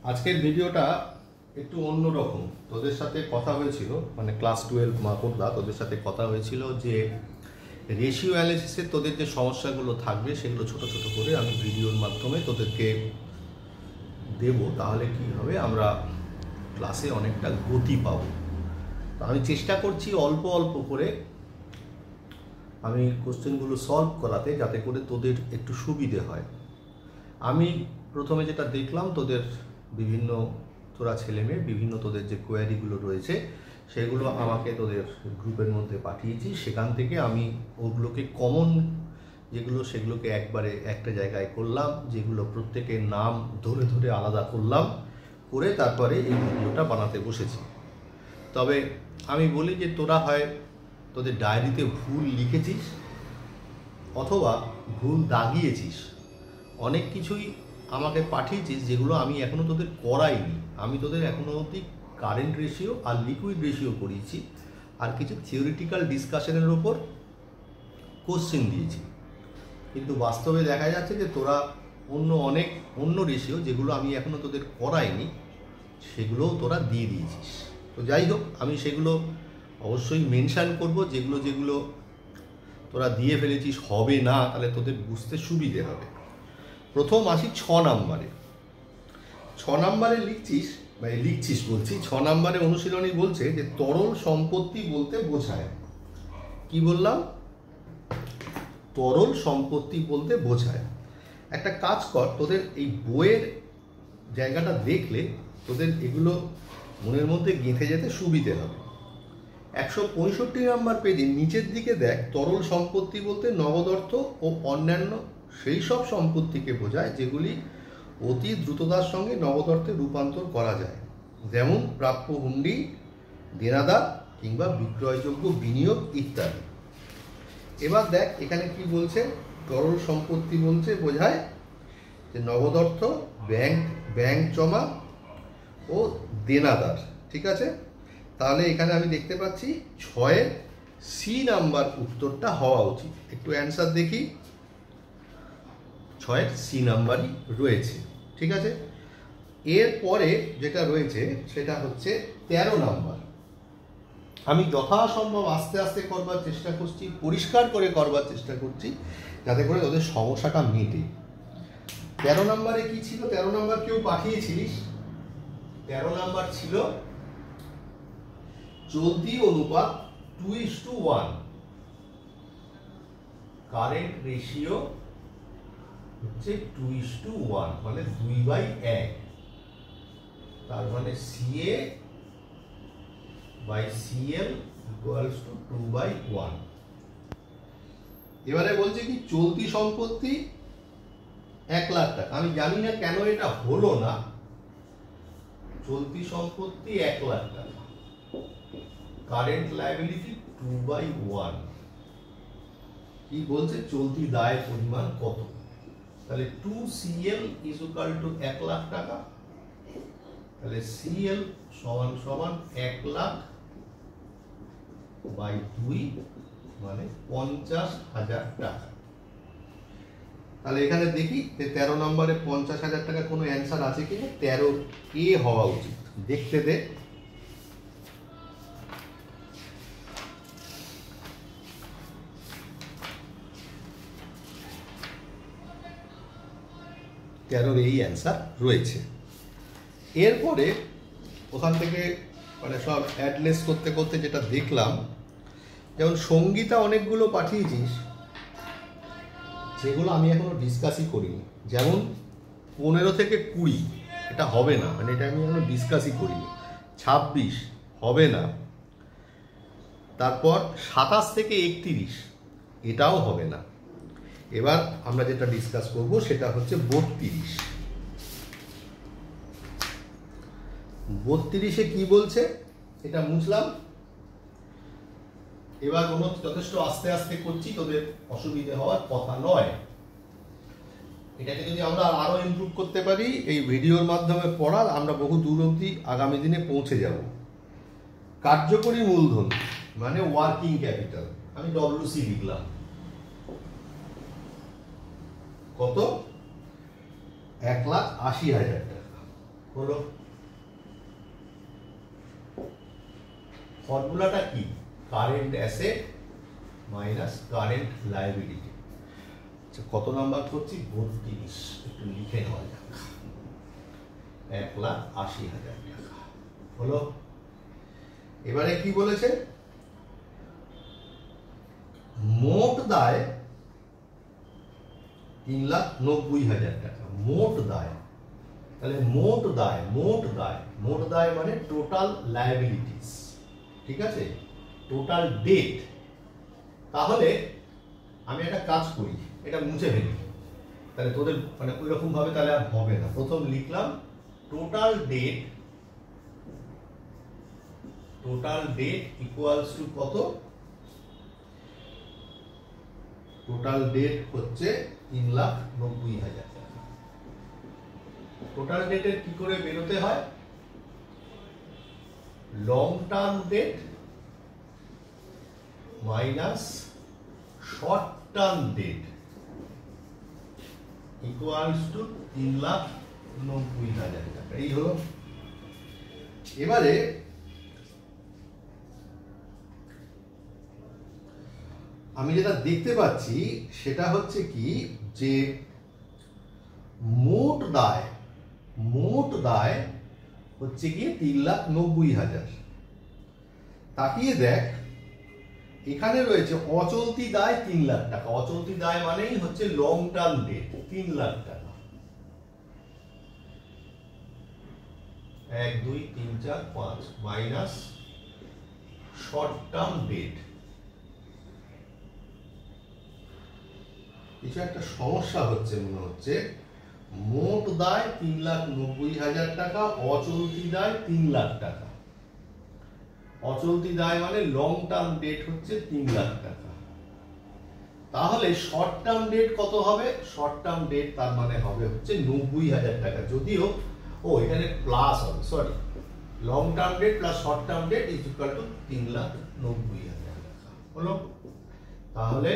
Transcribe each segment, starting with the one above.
আজকের ভিডিওটা একটু অন্যরকম। তোদের সাথে কথা হয়েছিল, মানে ক্লাস 12 মাকড়দা, তোদের সাথে কথা হয়েছিল যে রেশিও অ্যানালিসিসে তোদের যে সমস্যাগুলো থাকবে সেগুলো ছোট ছোট করে আমি ভিডিওর মাধ্যমে তোদেরকে দেব। তাহলে কি হবে, আমরা ক্লাসে অনেকটা গতি পাবো। তো আমি চেষ্টা করছি অল্প অল্প করে আমি কোশ্চেনগুলো সলভ করাতে, যাতে করে তোদের একটু সুবিধে হয়। আমি প্রথমে যেটা দেখলাম, তোদের বিভিন্ন তোরা ছেলে মেয়ে বিভিন্ন তোদের যে কোয়ারিগুলো রয়েছে সেগুলো আমাকে তোদের গ্রুপের মধ্যে পাঠিয়েছি। সেখান থেকে আমি ওগুলোকে কমন যেগুলো সেগুলোকে একবারে একটা জায়গায় করলাম, যেগুলো প্রত্যেকের নাম ধরে ধরে আলাদা করলাম, করে তারপরে এই ভিডিওটা বানাতে বসেছি। তবে আমি বলি যে তোরা হয় তোদের ডায়েরিতে ভুল লিখেছিস অথবা ভুল দাগিয়েছিস, অনেক কিছুই আমাকে পাঠিয়েছিস যেগুলো আমি এখনও তোদের করাইনি। আমি তোদের এখনও অবধি কারেন্ট রেশিও আর লিকুইড রেশিও করিয়েছি, আর কিছু থিওরিটিক্যাল ডিসকাশনের ওপর কোশ্চেন দিয়েছি। কিন্তু বাস্তবে দেখা যাচ্ছে যে তোরা অন্য রেশিও যেগুলো আমি এখনও তোদের করাইনি সেগুলোও তোরা দিয়ে দিয়েছিস। তো যাই হোক, আমি সেগুলো অবশ্যই মেনশান করব, যেগুলো যেগুলো তোরা দিয়ে ফেলেছিস হবে না, তাহলে তোদের বুঝতে সুবিধে হবে। প্রথম আসি 6 নম্বরে। 6 নম্বরে লিখছিস বলছি, 6 নম্বরে অনুশীলনী বলছে যে তরল সম্পত্তি বলতে বোঝায়। কি বললাম? তরল সম্পত্তি বলতে বোঝায়। একটা কাজ কর, তোদের এই বইয়ের জায়গাটা দেখলে তোদের এগুলো মনের মধ্যে গেঁথে যেতে সুবিধে হবে। 165 নম্বর পেজে নিচের দিকে দেখ, তরল সম্পত্তি বলতে নগদ অর্থ ও অন্যান্য সেই সব সম্পত্তিকে বোঝায় যেগুলি অতি দ্রুততার সঙ্গে নগদ অর্থে রূপান্তর করা যায়, যেমন প্রাপ্য হুন্ডি, দেনাদার কিংবা বিক্রয়যোগ্য বিনিয়োগ ইত্যাদি। এবার দেখ এখানে কি বলছে, তরল সম্পত্তি বলছে বোঝায় যে নগদ অর্থ, ব্যাংক জমা ও দেনাদার। ঠিক আছে, তাহলে এখানে আমি দেখতে পাচ্ছি 6-এর সি নাম্বার উত্তরটা হওয়া উচিত। একটু অ্যান্সার দেখি। 6-এর সি নাম্বারই রয়েছে। ঠিক আছে, এরপরে যেটা রয়েছে সেটা হচ্ছে 13 নাম্বার। আমি যথাসম্ভব আস্তে আস্তে করবার চেষ্টা করছি, পরিষ্কার করে করবার চেষ্টা করছি, যাতে করে ওদের সমস্যাটা মেটে। 13 নাম্বারে কি ছিল? 13 নাম্বার কেউ পাঠিয়েছিলিস? 13 নাম্বার ছিল চলতি অনুপাত 2:1, কারেন্ট রেশিও হচ্ছে 2:1, মানে 2/1। তার মানে CA by CL equals to 2/1। এবারে বলছে কি, চলতি সম্পত্তি 1 লাখ টাকা। আমি জানি না কেন এটা হলো না। চলতি সম্পত্তি 1 লাখ টাকা, কারেন্ট লায়াবিলিটি 2/1। কি বলছে? চলতি দায়ের পরিমাণ কত? তাহলে 2CL is equal to 1 lakh টাকা। তাহলে CL সমান সমান 1 লাখ বাই 2, মানে 50,000 টাকা। তাহলে এখানে দেখি যে 13 নম্বরে 50,000 টাকা কোনো অ্যান্সার আছে কিনা। 13A হওয়া উচিত। দেখতে দে। এই অ্যান্সার রয়েছে। এরপরে ওখান থেকে মানে সব অ্যাডলেস করতে করতে যেটা দেখলাম, যেমন সঙ্গীতা অনেকগুলো পাঠিয়েছিস যেগুলো আমি এখনো ডিসকাসই করিনি। যেমন 15 থেকে 20 এটা হবে না, মানে এটা আমি এখনো ডিসকাসই করিনি। 26 হবে না। তারপর 27 থেকে 31 এটাও হবে না। এবার আমরা যেটা ডিসকাস করব সেটা হচ্ছে 32। 32-এ কি বলছে এটা বুঝলাম। এবার কোনো যথেষ্ট আস্তে আস্তে করছি, তোদের অসুবিধে হওয়ার কথা নয়। এটাকে যদি আমরা আরো ইমপ্রুভ করতে পারি এই ভিডিওর মাধ্যমে পড়ার, আমরা বহু দূর অবধি আগামী দিনে পৌঁছে যাব। কার্যকরী মূলধন মানে ওয়ার্কিং ক্যাপিটাল, আমি WC লিখলাম। কত? 1,80,000 টাকা। হলো। ফর্মুলাটা কি? Current asset minus current liability. আচ্ছা, কত নাম্বার করছি? 32। একটু লিখে নেওয়া যাক। 1,80,000 টাকা হলো। এবারে কি বলেছে? মোট দায় 3,90,000 টাকা। মোট দায়, তাহলে মোট দায় মানে টোটাল লায়াবিলিটিস, ঠিক আছে, টোটাল ডেট। তাহলে আমি একটা কাজ করি, এটা মুছে ফেলি, তাহলে তোদের মানে ওই রকম ভাবে তাহলে আর হবে না। প্রথম লিখলাম টোটাল ডেট ইকুয়ালস টু কত? টোটাল ডেট হচ্ছে 3,90,000 টাকা। টোটাল ডেটের কি করে বেরোতে হয়? Long term debt minus short term debt equals to 3,90,000 টাকা। এই হলো। এবারে আমি যেটা দেখতে পাচ্ছি সেটা হচ্ছে কি, যে মোট দায় হচ্ছে গিয়ে 3,90,000। তাকিয়ে দেখ, এখানে রয়েছে অচলতি দায় 3,00,000 টাকা। অচলতি দায় মানেই হচ্ছে লং টার্ম ডেট, 3,00,000 টাকা। 1 2 3 4 5 মাইনাস শর্ট টার্ম ডেট। কিছু একটা সমস্যা হচ্ছে মনে হচ্ছে। মোট দায় 3,90,000 টাকা, অচলতি দায় 3,00,000 টাকা। অচলতি দায় মানে লং টার্ম ডেট হচ্ছে 3,00,000 টাকা। তাহলে শর্ট টার্ম ডেট কত হবে? শর্ট টার্ম ডেট তার মানে হবে হচ্ছে 90,000 টাকা। যদিও এখানে প্লাস হবে, sorry, long term debt plus short term debt is equal to 3,90,000 টাকা হলো। তাহলে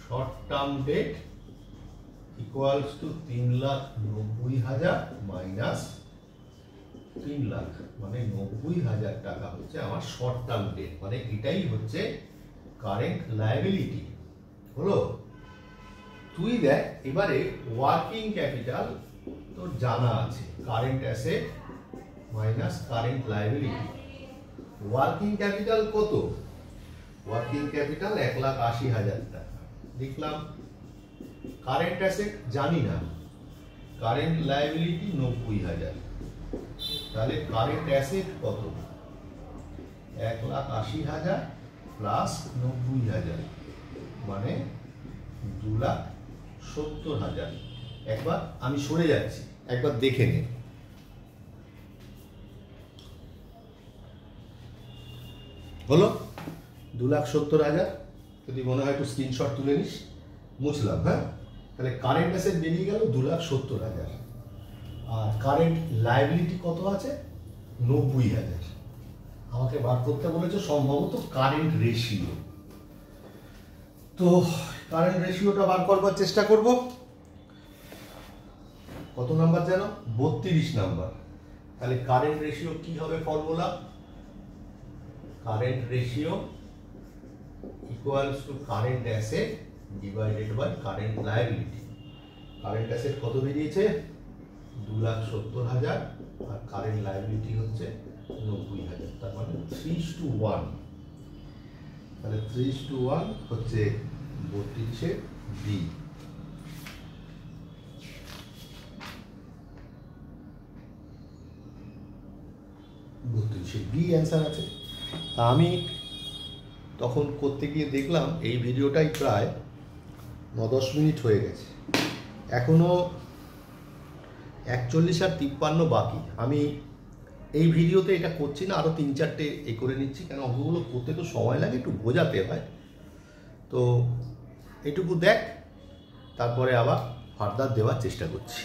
short term debt equals to 3,90,000 minus 3,00,000 মানে 90,000 টাকা হচ্ছে আমার শর্ট টার্ম ডেট। মানে এটাই হচ্ছে কারেন্ট লায়াবিলিটি হলো। তুই দেখ এবারে ওয়ার্কিং ক্যাপিটাল তোর জানা আছে, current asset minus current liability. Working capital কত? ওয়ার্কিং ক্যাপিটাল 1,80,000 টাকা লিখলাম। কারেন্ট অ্যাসেট জানি না, কারেন্ট লায়াবিলিটি 90,000। তাহলে কারেন্ট অ্যাসেট কত? 1,80,000 প্লাস 90,000 মানে 2,70,000। একবার আমি সরে যাচ্ছি, একবার দেখে নে। হলো 2,70,000। যদি মনে হয় একটু স্ক্রিনশট তুলে নিস, মুছলাম। হ্যাঁ, তাহলে কারেন্ট অ্যাসেট বেরিয়ে গেল 2,70,000, আর কারেন্ট লায়াবিলিটি কত আছে? 90,000। আমাকে বার করতে বলেছে সম্ভবত কারেন্ট রেশিও। তো কারেন্ট রেশিওটা বার করবার চেষ্টা করব। কত নাম্বার যেন? 32 নাম্বার। তাহলে কারেন্ট রেশিও কি হবে? Formula current ratio equals to current asset divided by current liability. Current asset কত বেরিয়েছে? 2,70,000 আর কারেন্ট লায়াবিলিটি হচ্ছে 90,000। তার মানে 3:1। তাহলে 3:1 হচ্ছে 32 বি। বি অ্যান্সার আছে। তা আমি তখন করতে গিয়ে দেখলাম এই ভিডিওটাই প্রায় 9-10 মিনিট হয়ে গেছে, এখনো 41 আর 53 বাকি। আমি এই ভিডিওতে এটা করছি না, আরও 3-4টে করে নিচ্ছি, কেন অঙ্কগুলো করতে তো সময় লাগে, একটু বোঝাতে হয়। তো এটুকু দেখ, তারপরে আবার ফার্দার দেওয়ার চেষ্টা করছি।